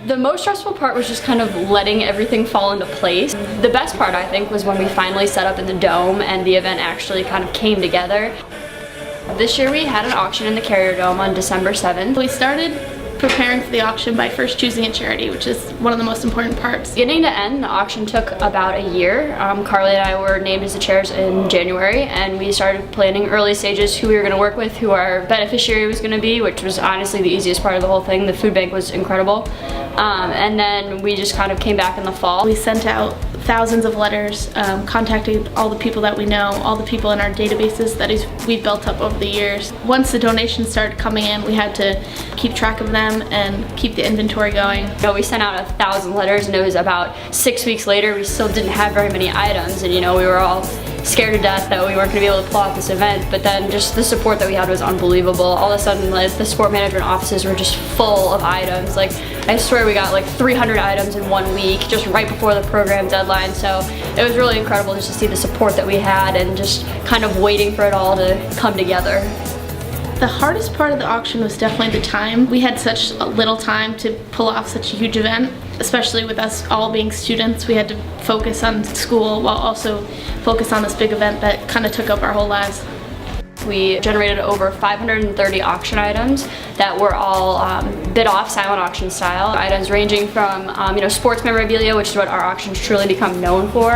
The most stressful part was just kind of letting everything fall into place. The best part, I think, was when we finally set up in the dome and the event actually kind of came together. This year we had an auction in the Carrier Dome on December 7th. We started preparing for the auction by first choosing a charity, which is one of the most important parts. Beginning to end, the auction took about a year. Carly and I were named as the chairs in January, and we started planning early stages who we were going to work with, who our beneficiary was going to be, which was honestly the easiest part of the whole thing. The food bank was incredible. And then we just kind of came back in the fall. We sent out thousands of letters, contacted all the people that we know, all the people in our databases that we've built up over the years. Once the donations started coming in, we had to keep track of them and keep the inventory going. You know, we sent out 1,000 letters, and it was about 6 weeks later we still didn't have very many items, and you know, we were all scared to death that we weren't going to be able to pull off this event, but then just the support that we had was unbelievable. All of a sudden, like, the sport management offices were just full of items. Like, I swear we got like 300 items in 1 week, just right before the program deadline, so it was really incredible just to see the support that we had and just kind of waiting for it all to come together. The hardest part of the auction was definitely the time. We had such little time to pull off such a huge event, especially with us all being students. We had to focus on school while also focus on this big event that kind of took up our whole lives. We generated over 530 auction items that were all bid off silent auction style. Items ranging from you know, sports memorabilia, which is what our auctions truly become known for,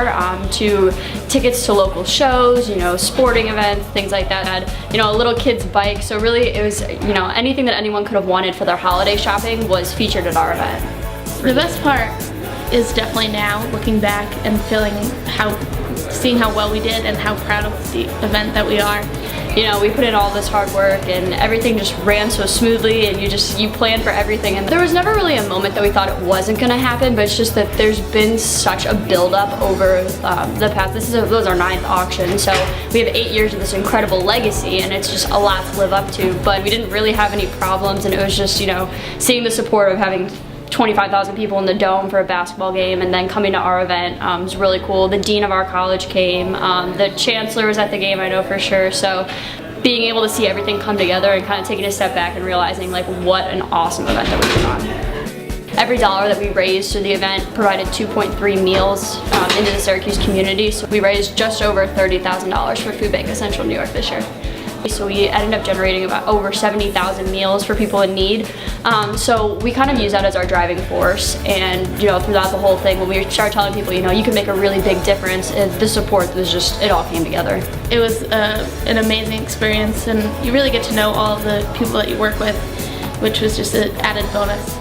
to tickets to local shows, you know, sporting events, things like that. Had, you know, a little kid's bike. So really, it was, you know, anything that anyone could have wanted for their holiday shopping was featured at our event. The best part is definitely now looking back and seeing how well we did and how proud of the event that we are. You know, we put in all this hard work and everything just ran so smoothly, and you plan for everything, and there was never really a moment that we thought it wasn't going to happen, but it's just that there's been such a build-up over the past. This was our 9th auction, so we have 8 years of this incredible legacy, and it's just a lot to live up to, but we didn't really have any problems, and it was just, you know, seeing the support of having 25,000 people in the dome for a basketball game and then coming to our event was really cool. The dean of our college came, the chancellor was at the game, I know for sure, so being able to see everything come together and kind of taking a step back and realizing like what an awesome event that we put on. Every dollar that we raised through the event provided 2.3 meals into the Syracuse community, so we raised just over $30,000 for Food Bank of Central New York this year. So we ended up generating about over 70,000 meals for people in need. So we kind of use that as our driving force, and you know, throughout the whole thing, when we started telling people, you know, you can make a really big difference, the support was just, it all came together. It was an amazing experience, and you really get to know all of the people that you work with, which was just an added bonus.